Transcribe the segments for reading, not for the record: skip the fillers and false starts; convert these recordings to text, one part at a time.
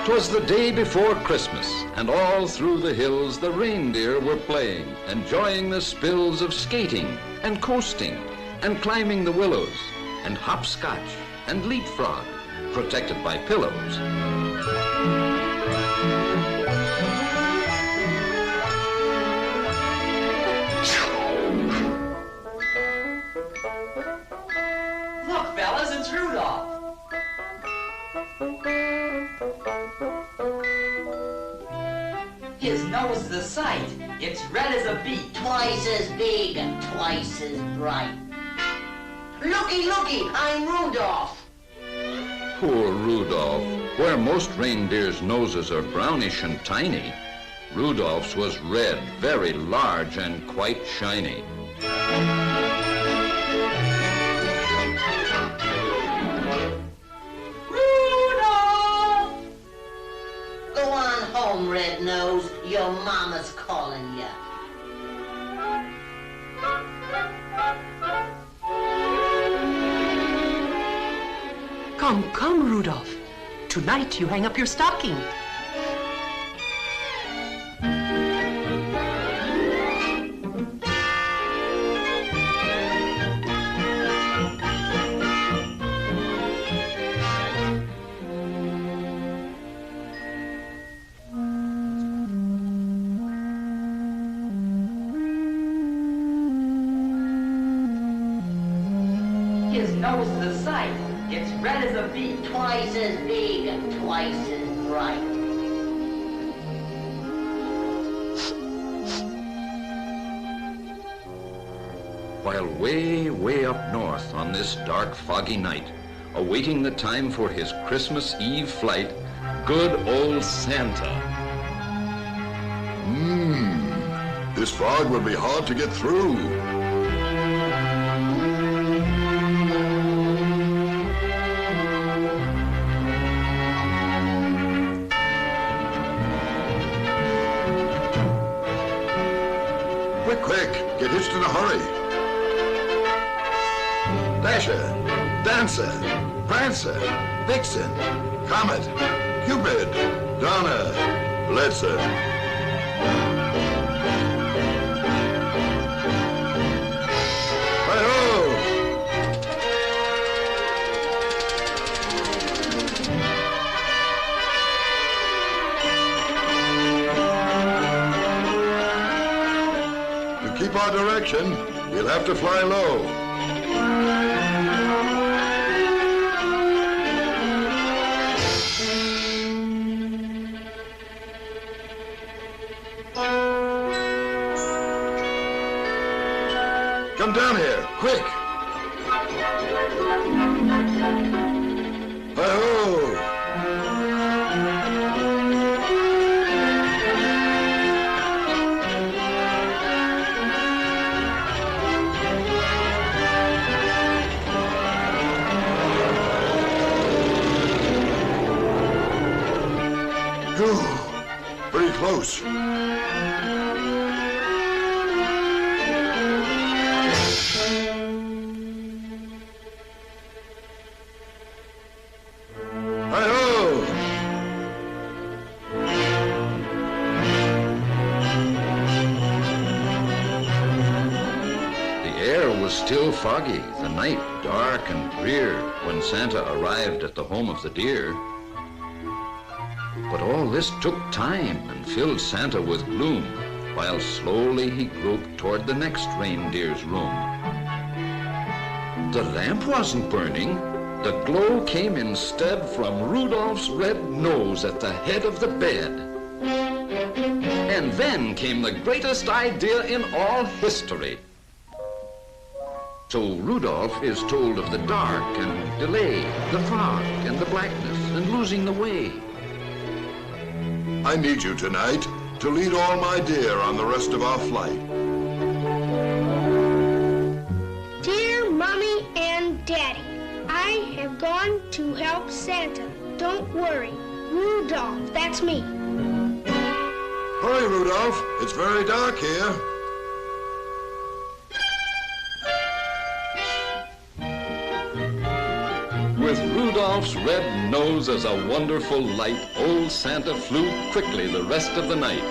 'Twas the day before Christmas, and all through the hills the reindeer were playing, enjoying the spills of skating and coasting and climbing the willows and hopscotch and leapfrog, protected by pillows. Look, fellas, it's Rudolph. His nose is a sight. It's red as a beet. Twice as big and twice as bright. Looky, looky, I'm Rudolph. Poor Rudolph. Where most reindeers' noses are brownish and tiny, Rudolph's was red, very large, and quite shiny. Red Nose, your mama's calling ya. Come, come, Rudolph. Tonight you hang up your stocking. His nose is a sight. It's red as a beet. Twice as big and twice as bright. While way, way up north on this dark, foggy night, awaiting the time for his Christmas Eve flight, good old Santa. This fog will be hard to get through. Quick, get hitched in a hurry. Dasher, Dancer, Prancer, Vixen, Comet, Cupid, Donner, Blitzen. Hi-ho! To keep our direction, we'll have to fly low. Come down here, quick! Hi-ho! Pretty close. Hi-ho! The air was still foggy, the night dark and drear, when Santa arrived at the home of the deer. But all this took time and filled Santa with gloom, while slowly he groped toward the next reindeer's room. The lamp wasn't burning. The glow came instead from Rudolph's red nose at the head of the bed. And then came the greatest idea in all history. So Rudolph is told of the dark and delay, the fog and the blackness and losing the way. I need you tonight to lead all my deer on the rest of our flight. Dear Mommy and Daddy, I have gone to help Santa. Don't worry. Rudolph, that's me. Hurry, Rudolph. It's very dark here. With Rudolph's red nose as a wonderful light, old Santa flew quickly the rest of the night.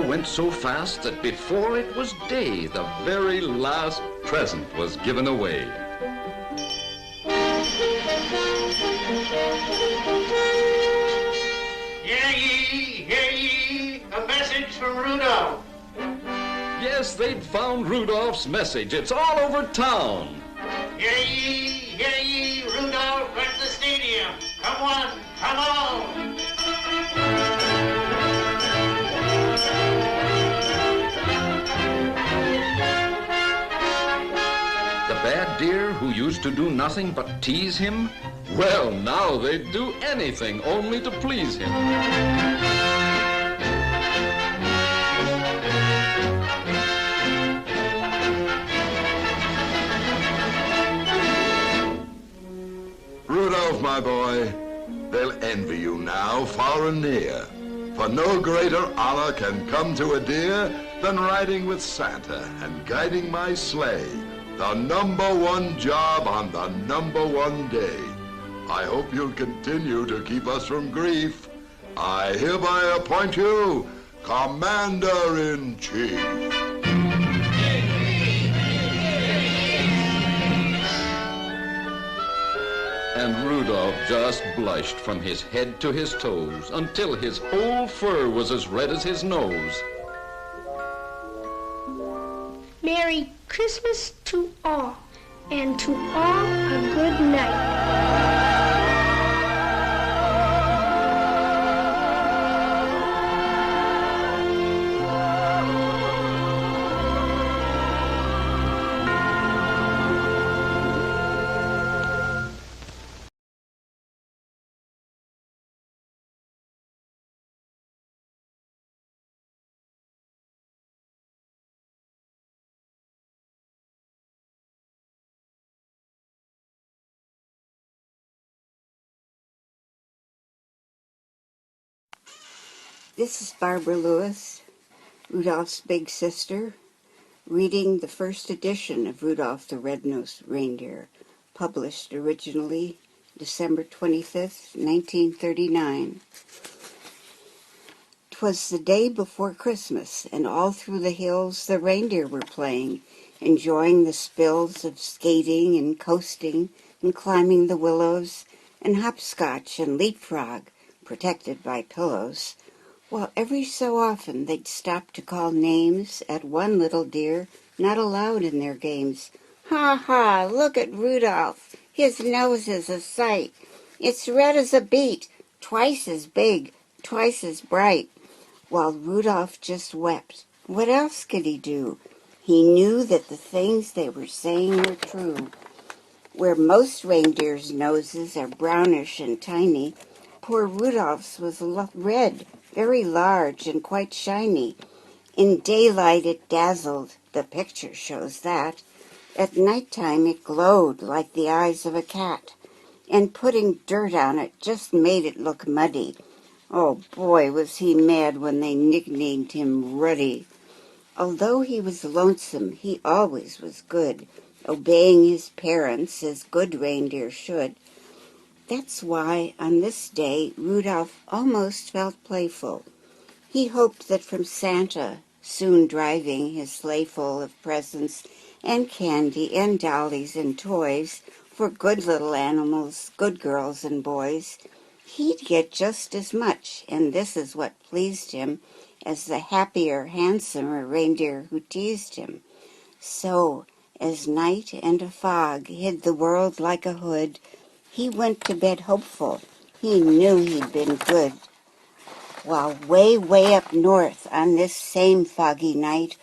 Went so fast that before it was day, the very last present was given away. Hear ye, a message from Rudolph. Yes, they'd found Rudolph's message. It's all over town. Hear ye, Rudolph at the stadium. Come on, come on. Bad deer who used to do nothing but tease him? Well, now they'd do anything only to please him. Rudolph, my boy, they'll envy you now, far and near. For no greater honor can come to a deer than riding with Santa and guiding my sleigh. The #1 job on the #1 day. I hope you'll continue to keep us from grief. I hereby appoint you Commander-in-Chief. And Rudolph just blushed from his head to his toes until his whole fur was as red as his nose. Merry Christmas to all, and to all a good night. This is Barbara Lewis, Rudolph's big sister, reading the first edition of Rudolph the Red-Nosed Reindeer, published originally December 25th, 1939. 'Twas the day before Christmas, and all through the hills the reindeer were playing, enjoying the spills of skating and coasting and climbing the willows and hopscotch and leapfrog, protected by pillows. Well, every so often they'd stop to call names at one little deer not allowed in their games. Ha ha, look at Rudolph. His nose is a sight. It's red as a beet, twice as big, twice as bright. While Rudolph just wept. What else could he do? He knew that the things they were saying were true. Where most reindeers' noses are brownish and tiny, poor Rudolph's was red, very large and quite shiny. In daylight it dazzled, the picture shows that. At nighttime it glowed like the eyes of a cat, and putting dirt on it just made it look muddy. Oh boy, was he mad when they nicknamed him Ruddy. Although he was lonesome, he always was good, obeying his parents as good reindeer should. That's why on this day Rudolph almost felt playful. He hoped that from Santa, soon driving his sleigh full of presents and candy and dollies and toys for good little animals, good girls and boys, he'd get just as much, and this is what pleased him, as the happier, handsomer reindeer who teased him. So, as night and a fog hid the world like a hood, he went to bed hopeful. He knew he'd been good. While way, way up north on this same foggy night,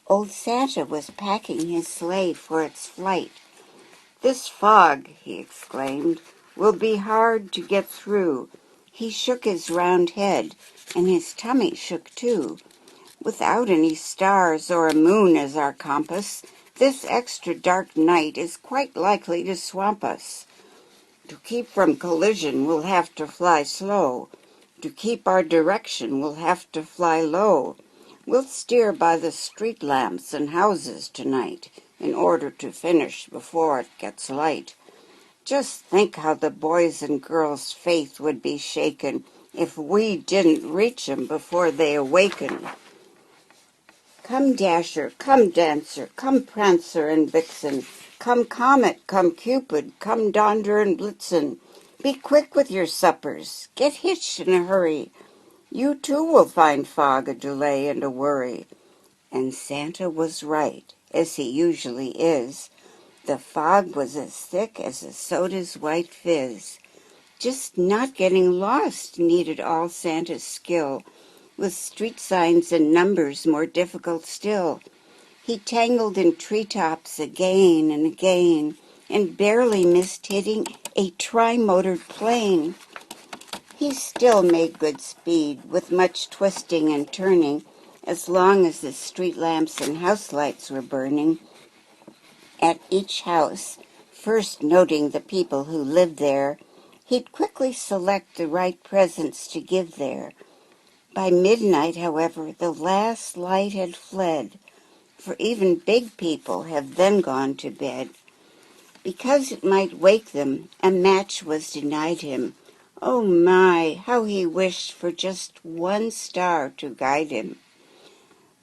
old Santa was packing his sleigh for its flight. "This fog," he exclaimed, "will be hard to get through." He shook his round head, and his tummy shook too. "Without any stars or a moon as our compass, this extra dark night is quite likely to swamp us. To keep from collision, we'll have to fly slow. To keep our direction, we'll have to fly low. We'll steer by the street lamps and houses tonight in order to finish before it gets light. Just think how the boys and girls' faith would be shaken if we didn't reach 'em before they awaken. Come Dasher, come Dancer, come Prancer and Vixen, come Comet, come Cupid, come Donder and Blitzen. Be quick with your suppers, get hitched in a hurry. You too will find fog a delay and a worry." And Santa was right, as he usually is. The fog was as thick as a soda's white fizz. Just not getting lost needed all Santa's skill, with street signs and numbers more difficult still. He tangled in treetops again and again, and barely missed hitting a tri-motored plane. He still made good speed, with much twisting and turning, as long as the street lamps and house lights were burning. At each house, first noting the people who lived there, he'd quickly select the right presents to give there. By midnight, however, the last light had fled, for even big people have then gone to bed. Because it might wake them, a match was denied him. Oh my, how he wished for just one star to guide him.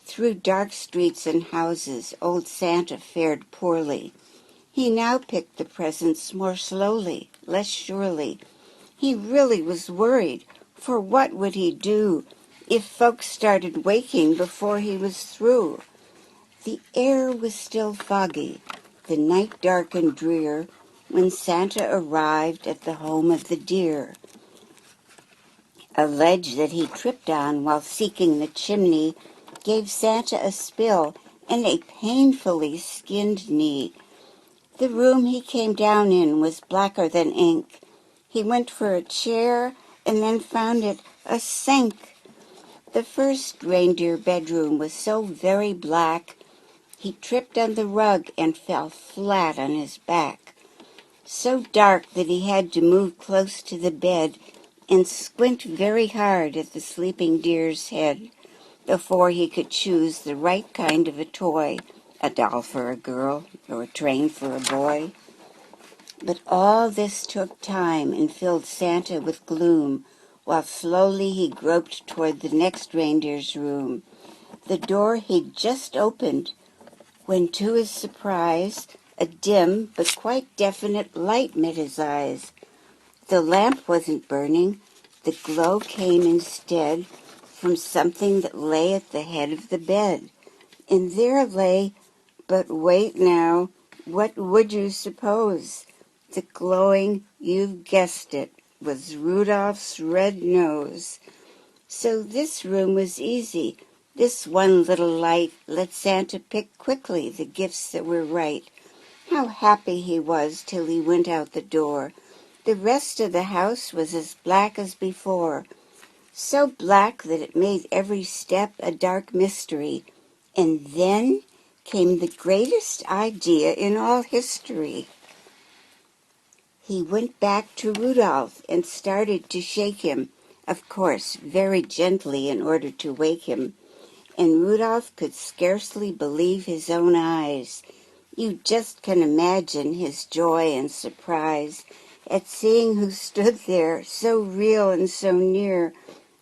Through dark streets and houses, old Santa fared poorly. He now picked the presents more slowly, less surely. He really was worried, for what would he do if folks started waking before he was through? The air was still foggy, the night dark and drear, when Santa arrived at the home of the deer. A ledge that he tripped on while seeking the chimney gave Santa a spill and a painfully skinned knee. The room he came down in was blacker than ink. He went for a chair and then found it a sink. The first reindeer bedroom was so very black, he tripped on the rug and fell flat on his back. So dark that he had to move close to the bed and squint very hard at the sleeping deer's head before he could choose the right kind of a toy, a doll for a girl or a train for a boy. But all this took time and filled Santa with gloom, while slowly he groped toward the next reindeer's room. The door he'd just opened, when to his surprise a dim but quite definite light met his eyes. The lamp wasn't burning. The glow came instead from something that lay at the head of the bed. And there lay, but wait now, what would you suppose? The glowing, you've guessed it, was Rudolph's red nose. So this room was easy. This one little light let Santa pick quickly the gifts that were right. How happy he was till he went out the door. The rest of the house was as black as before, so black that it made every step a dark mystery. And then came the greatest idea in all history. He went back to Rudolph and started to shake him. of course, very gently in order to wake him, and Rudolph could scarcely believe his own eyes. You just can imagine his joy and surprise at seeing who stood there, so real and so near,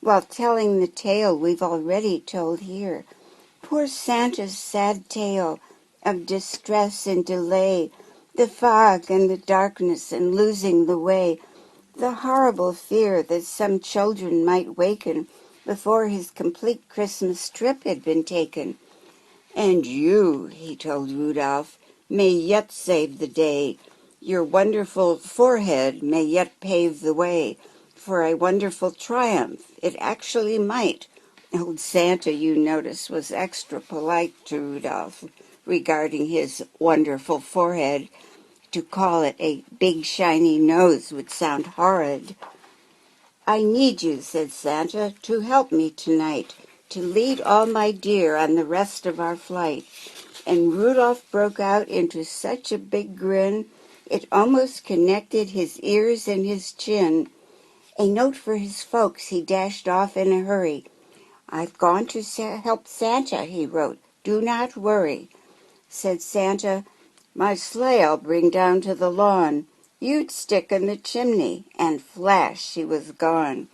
while telling the tale we've already told here. Poor Santa's sad tale of distress and delay, the fog and the darkness and losing the way, the horrible fear that some children might waken before his complete Christmas trip had been taken. "And you," he told Rudolph, "may yet save the day. Your wonderful forehead may yet pave the way for a wonderful triumph. It actually might." Old Santa, you notice, was extra polite to Rudolph regarding his wonderful forehead. To call it a big shiny nose would sound horrid. "I need you," said Santa, "to help me tonight, to lead all my deer on the rest of our flight." And Rudolph broke out into such a big grin, it almost connected his ears and his chin. A note for his folks, he dashed off in a hurry. "I've gone to help Santa," he wrote. "Do not worry." Said Santa, "My sleigh I'll bring down to the lawn. You'd stick in the chimney," and flash, she was gone.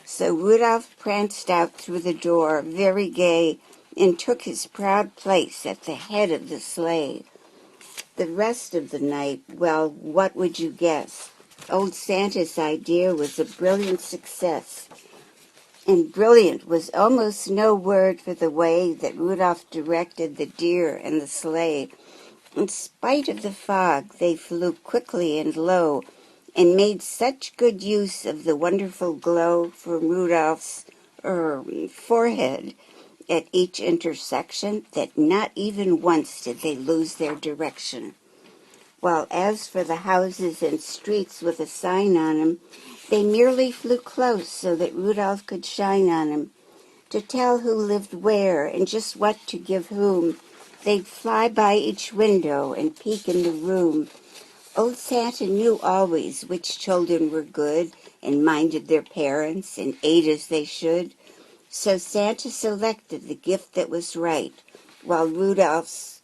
So Rudolph pranced out through the door, very gay, and took his proud place at the head of the sleigh. The rest of the night, well, what would you guess? Old Santa's idea was a brilliant success. And brilliant was almost no word for the way that Rudolph directed the deer and the sleigh. In spite of the fog, they flew quickly and low, and made such good use of the wonderful glow from Rudolph's forehead at each intersection that not even once did they lose their direction. While as for the houses and streets with a sign on them, they merely flew close so that Rudolph could shine on them. To tell who lived where and just what to give whom, they'd fly by each window and peek in the room. Old Santa knew always which children were good and minded their parents and ate as they should. So Santa selected the gift that was right, while Rudolph's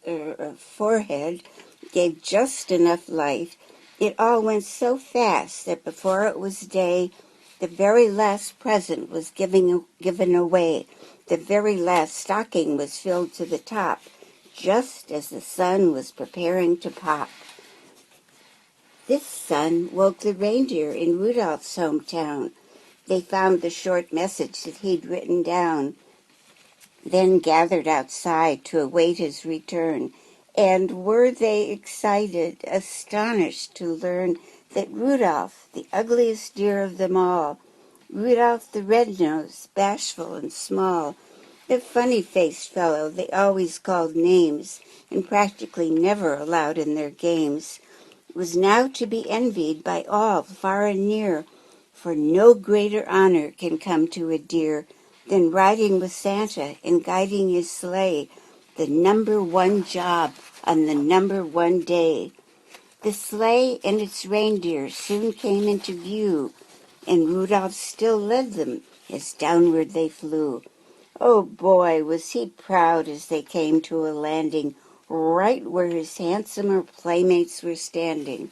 forehead gave just enough light. It all went so fast that before it was day, the very last present was given away. The very last stocking was filled to the top, just as the sun was preparing to pop. This sun woke the reindeer in Rudolph's hometown. They found the short message that he'd written down, then gathered outside to await his return. And were they excited, astonished to learn that Rudolph, the ugliest deer of them all, Rudolph the red-nosed, bashful and small, the funny-faced fellow they always called names and practically never allowed in their games, was now to be envied by all far and near, for no greater honor can come to a deer than riding with Santa and guiding his sleigh, the number one job on the number one day. The sleigh and its reindeer soon came into view, and Rudolph still led them as downward they flew. Oh boy, was he proud as they came to a landing right where his handsomer playmates were standing.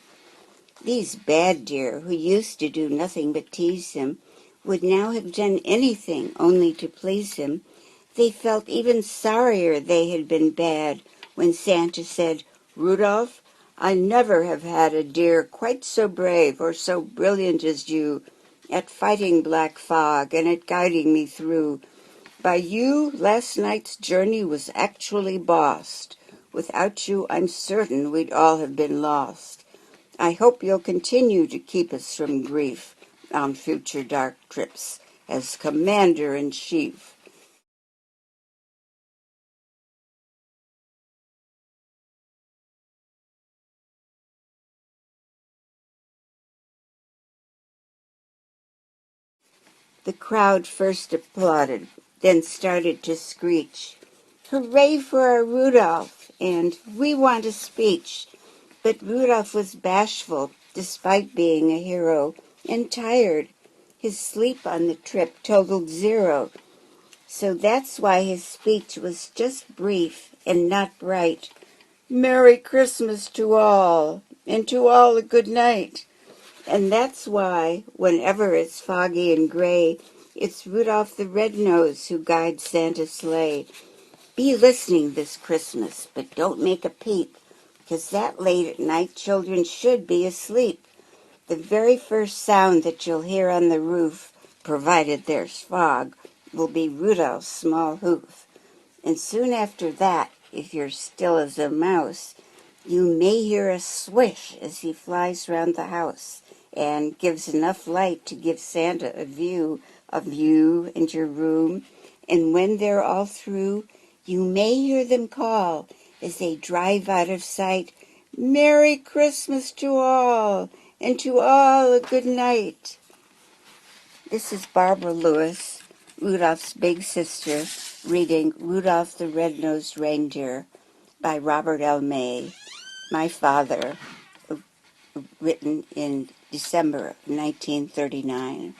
These bad deer, who used to do nothing but tease him, would now have done anything only to please him. They felt even sorrier they had been bad when Santa said, "Rudolph, I never have had a deer quite so brave or so brilliant as you at fighting black fog and at guiding me through. By you, last night's journey was actually bossed. Without you, I'm certain we'd all have been lost. I hope you'll continue to keep us from grief on future dark trips as Commander-in-Chief." The crowd first applauded, then started to screech, "Hooray for our Rudolph!" and "We want a speech." But Rudolph was bashful, despite being a hero, and tired. His sleep on the trip totaled 0. So that's why his speech was just brief and not bright. Merry Christmas to all, and to all a good night. And that's why, whenever it's foggy and gray, it's Rudolph the Red-Nosed who guides Santa's sleigh. Be listening this Christmas, but don't make a peep, 'cause that late at night children should be asleep. The very first sound that you'll hear on the roof, provided there's fog, will be Rudolph's small hoof. And soon after that, if you're still as a mouse, you may hear a swish as he flies round the house and gives enough light to give Santa a view of you and your room. And when they're all through, you may hear them call as they drive out of sight, Merry Christmas to all, and to all a good night. This is Barbara Lewis, Rudolph's big sister, reading Rudolph the Red-Nosed Reindeer by Robert L. May, my father, written in December of 1939.